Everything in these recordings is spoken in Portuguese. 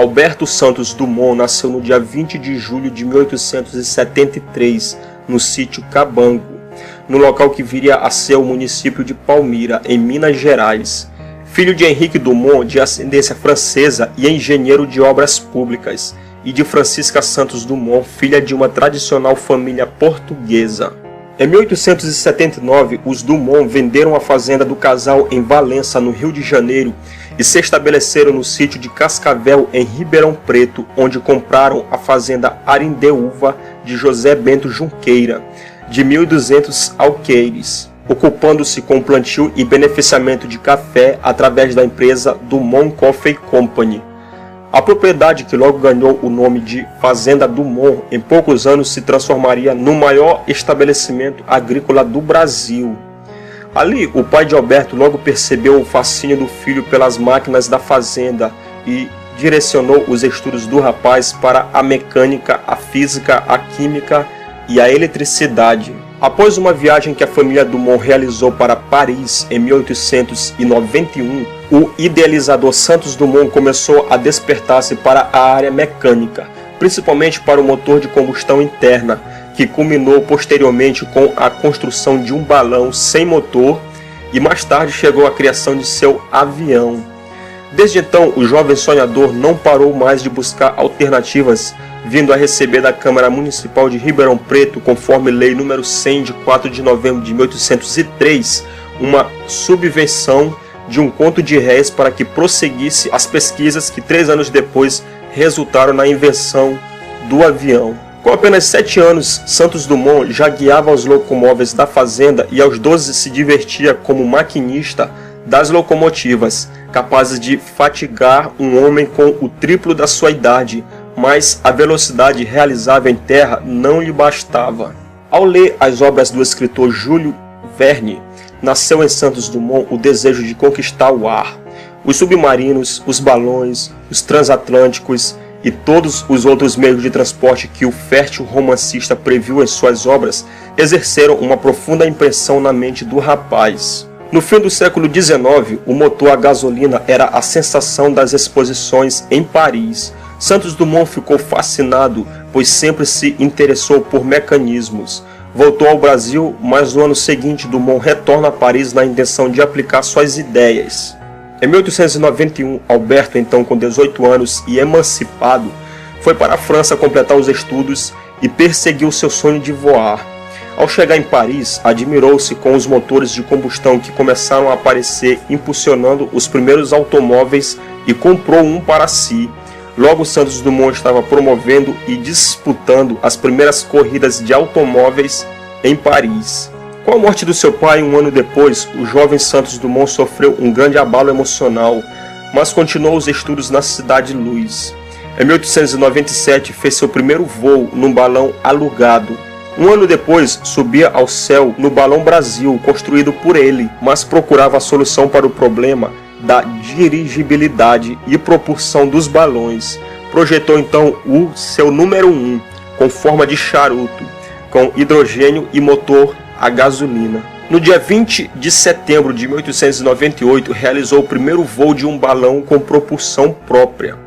Alberto Santos Dumont nasceu no dia 20 de julho de 1873, no sítio Cabango, no local que viria a ser o município de Palmira, em Minas Gerais. Filho de Henrique Dumont, de ascendência francesa e engenheiro de obras públicas, e de Francisca Santos Dumont, filha de uma tradicional família portuguesa. Em 1879, os Dumont venderam a fazenda do casal em Valença, no Rio de Janeiro, e se estabeleceram no sítio de Cascavel, em Ribeirão Preto, onde compraram a fazenda Arindeúva de José Bento Junqueira, de 1.200 alqueires, ocupando-se com plantio e beneficiamento de café através da empresa Dumont Coffee Company. A propriedade, que logo ganhou o nome de Fazenda Dumont, em poucos anos se transformaria no maior estabelecimento agrícola do Brasil. Ali, o pai de Alberto logo percebeu o fascínio do filho pelas máquinas da fazenda e direcionou os estudos do rapaz para a mecânica, a física, a química e a eletricidade. Após uma viagem que a família Dumont realizou para Paris em 1891, o idealizador Santos Dumont começou a despertar-se para a área mecânica, principalmente para o motor de combustão interna, que culminou posteriormente com a construção de um balão sem motor e mais tarde chegou à criação de seu avião. Desde então, o jovem sonhador não parou mais de buscar alternativas, vindo a receber da Câmara Municipal de Ribeirão Preto, conforme Lei nº 100 de 4 de novembro de 1803, uma subvenção de um conto de réis para que prosseguisse as pesquisas que 3 anos depois resultaram na invenção do avião. Com apenas 7 anos, Santos Dumont já guiava os locomóveis da fazenda e aos 12 se divertia como maquinista das locomotivas, capazes de fatigar um homem com o triplo da sua idade, mas a velocidade realizável em terra não lhe bastava. Ao ler as obras do escritor Júlio Verne, nasceu em Santos Dumont o desejo de conquistar o ar. Os submarinos, os balões, os transatlânticos e todos os outros meios de transporte que o fértil romancista previu em suas obras exerceram uma profunda impressão na mente do rapaz. No fim do século XIX, o motor a gasolina era a sensação das exposições em Paris. Santos Dumont ficou fascinado, pois sempre se interessou por mecanismos. Voltou ao Brasil, mas no ano seguinte Dumont retorna a Paris na intenção de aplicar suas ideias. Em 1891, Alberto, então com 18 anos e emancipado, foi para a França completar os estudos e perseguiu seu sonho de voar. Ao chegar em Paris, admirou-se com os motores de combustão que começaram a aparecer, impulsionando os primeiros automóveis, e comprou um para si. Logo, Santos Dumont estava promovendo e disputando as primeiras corridas de automóveis em Paris. Com a morte do seu pai, um ano depois, o jovem Santos Dumont sofreu um grande abalo emocional, mas continuou os estudos na Cidade Luz. Em 1897, fez seu primeiro voo num balão alugado. Um ano depois, subia ao céu no Balão Brasil, construído por ele, mas procurava a solução para o problema da dirigibilidade e propulsão dos balões. Projetou então o seu número 1, com forma de charuto, com hidrogênio e motor a gasolina. No dia 20 de setembro de 1898, realizou o primeiro voo de um balão com propulsão própria.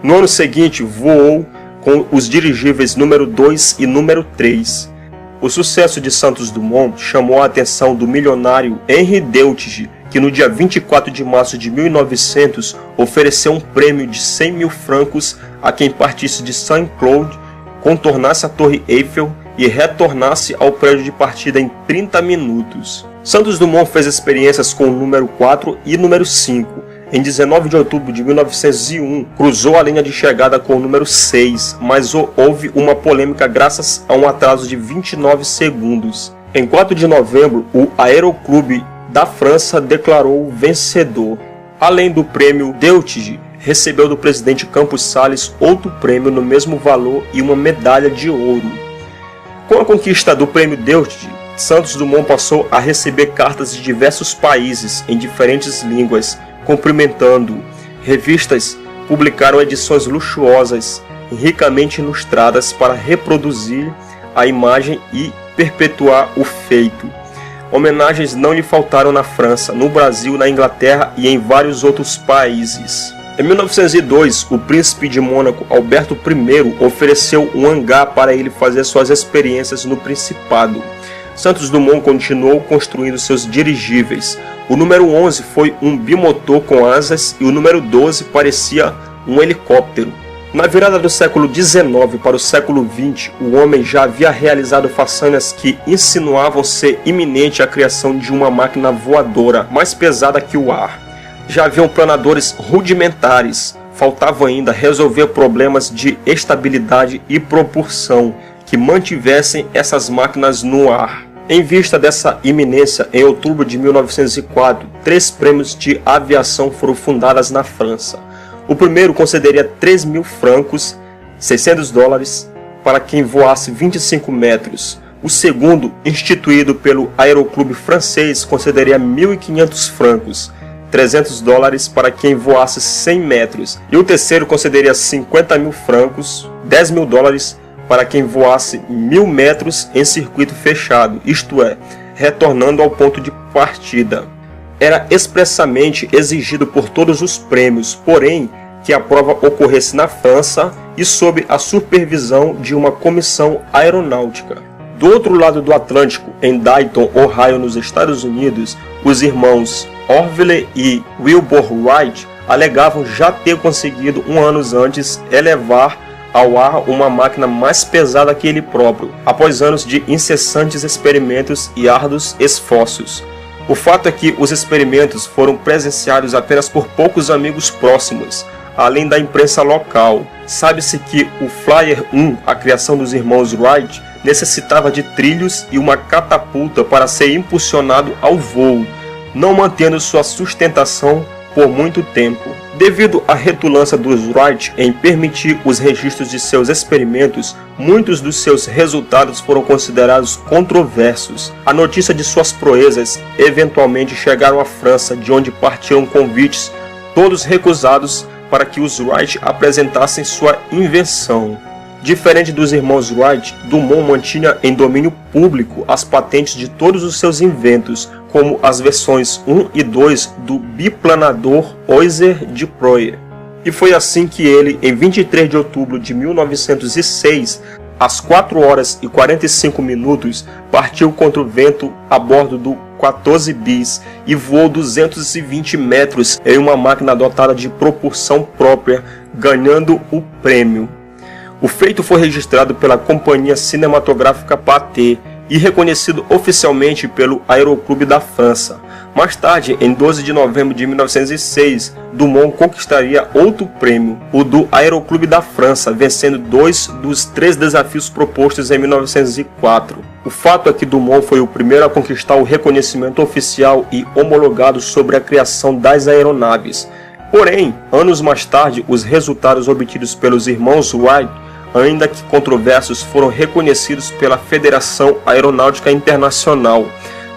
No ano seguinte, voou com os dirigíveis número 2 e número 3. O sucesso de Santos Dumont chamou a atenção do milionário Henri Deltige, que no dia 24 de março de 1900 ofereceu um prêmio de 100 mil francos a quem partisse de Saint-Cloud, contornasse a Torre Eiffel e retornasse ao prédio de partida em 30 minutos. Santos Dumont fez experiências com o número 4 e número 5. Em 19 de outubro de 1901, cruzou a linha de chegada com o número 6, mas houve uma polêmica graças a um atraso de 29 segundos. Em 4 de novembro, o Aeroclube da França declarou o vencedor. Além do prêmio Deltige, recebeu do presidente Campos Salles outro prêmio no mesmo valor e uma medalha de ouro. Com a conquista do prêmio Deltige, Santos Dumont passou a receber cartas de diversos países em diferentes línguas, cumprimentando. Revistas publicaram edições luxuosas, ricamente ilustradas para reproduzir a imagem e perpetuar o feito. Homenagens não lhe faltaram na França, no Brasil, na Inglaterra e em vários outros países. Em 1902, o príncipe de Mônaco, Alberto I, ofereceu um hangar para ele fazer suas experiências no Principado. Santos Dumont continuou construindo seus dirigíveis. O número 11 foi um bimotor com asas e o número 12 parecia um helicóptero. Na virada do século XIX para o século XX, o homem já havia realizado façanhas que insinuavam ser iminente a criação de uma máquina voadora mais pesada que o ar. Já haviam planadores rudimentares, faltava ainda resolver problemas de estabilidade e propulsão que mantivessem essas máquinas no ar. Em vista dessa iminência, em outubro de 1904, 3 prêmios de aviação foram fundados na França. O primeiro concederia 3.000 francos, $600, para quem voasse 25 metros. O segundo, instituído pelo Aeroclube francês, concederia 1.500 francos, $300, para quem voasse 100 metros. E o terceiro concederia 50.000 francos, $10.000, para quem voasse 1.000 metros em circuito fechado, isto é, retornando ao ponto de partida. Era expressamente exigido por todos os prêmios, porém, que a prova ocorresse na França e sob a supervisão de uma comissão aeronáutica. Do outro lado do Atlântico, em Dayton, Ohio, nos Estados Unidos, os irmãos Orville e Wilbur Wright alegavam já ter conseguido 1 ano antes elevar ao ar uma máquina mais pesada que ele próprio, após anos de incessantes experimentos e árduos esforços. O fato é que os experimentos foram presenciados apenas por poucos amigos próximos, além da imprensa local. Sabe-se que o Flyer 1, a criação dos irmãos Wright, necessitava de trilhos e uma catapulta para ser impulsionado ao voo, não mantendo sua sustentação por muito tempo. Devido à retulância dos Wright em permitir os registros de seus experimentos, muitos dos seus resultados foram considerados controversos. A notícia de suas proezas eventualmente chegaram à França, de onde partiram convites, todos recusados, para que os Wright apresentassem sua invenção. Diferente dos irmãos Wright, Dumont mantinha em domínio público as patentes de todos os seus inventos, como as versões 1 e 2 do biplanador Oyster de Proyer. E foi assim que ele, em 23 de outubro de 1906, às 4 horas e 45 minutos, partiu contra o vento a bordo do 14 bis e voou 220 metros em uma máquina dotada de propulsão própria, ganhando o prêmio. O feito foi registrado pela Companhia Cinematográfica Pathé e reconhecido oficialmente pelo Aeroclube da França. Mais tarde, em 12 de novembro de 1906, Dumont conquistaria outro prêmio, o do Aeroclube da França, vencendo 2 dos 3 desafios propostos em 1904. O fato é que Dumont foi o primeiro a conquistar o reconhecimento oficial e homologado sobre a criação das aeronaves. Porém, anos mais tarde, os resultados obtidos pelos irmãos Wright, ainda que controversos, foram reconhecidos pela Federação Aeronáutica Internacional.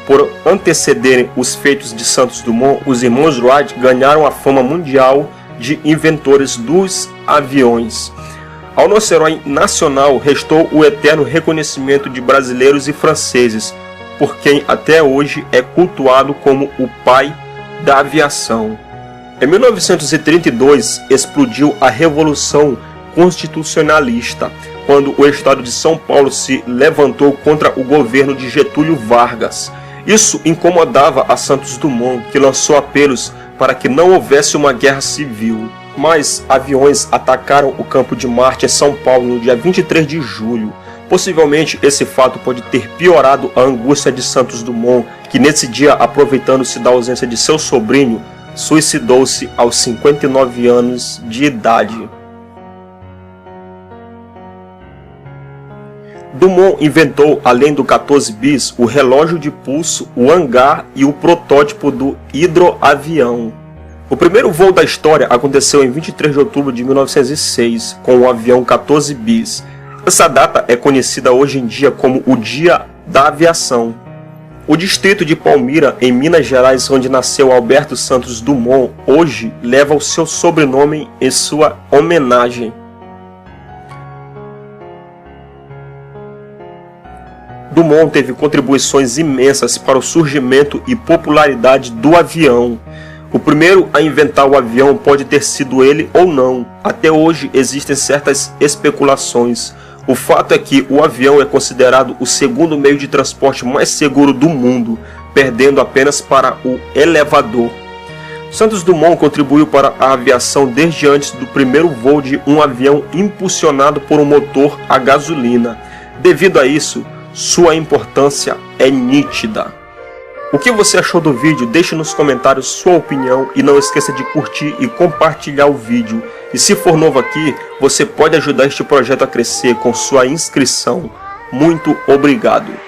Por antecederem os feitos de Santos Dumont, os irmãos Wright ganharam a fama mundial de inventores dos aviões. Ao nosso herói nacional restou o eterno reconhecimento de brasileiros e franceses, por quem até hoje é cultuado como o pai da aviação. Em 1932, explodiu a Revolução Constitucionalista, quando o estado de São Paulo se levantou contra o governo de Getúlio Vargas. Isso incomodava a Santos Dumont, que lançou apelos para que não houvesse uma guerra civil. Mas aviões atacaram o Campo de Marte em São Paulo no dia 23 de julho. Possivelmente esse fato pode ter piorado a angústia de Santos Dumont, que nesse dia, aproveitando-se da ausência de seu sobrinho, suicidou-se aos 59 anos de idade. Dumont inventou, além do 14 bis, o relógio de pulso, o hangar e o protótipo do hidroavião. O primeiro voo da história aconteceu em 23 de outubro de 1906, com o avião 14 bis. Essa data é conhecida hoje em dia como o Dia da Aviação. O distrito de Palmira, em Minas Gerais, onde nasceu Alberto Santos Dumont, hoje leva o seu sobrenome em sua homenagem. Dumont teve contribuições imensas para o surgimento e popularidade do avião. O primeiro a inventar o avião pode ter sido ele ou não. Até hoje existem certas especulações. O fato é que o avião é considerado o segundo meio de transporte mais seguro do mundo, perdendo apenas para o elevador. Santos Dumont contribuiu para a aviação desde antes do primeiro voo de um avião impulsionado por um motor a gasolina. Devido a isso, sua importância é nítida. O que você achou do vídeo? Deixe nos comentários sua opinião e não esqueça de curtir e compartilhar o vídeo. E se for novo aqui, você pode ajudar este projeto a crescer com sua inscrição. Muito obrigado!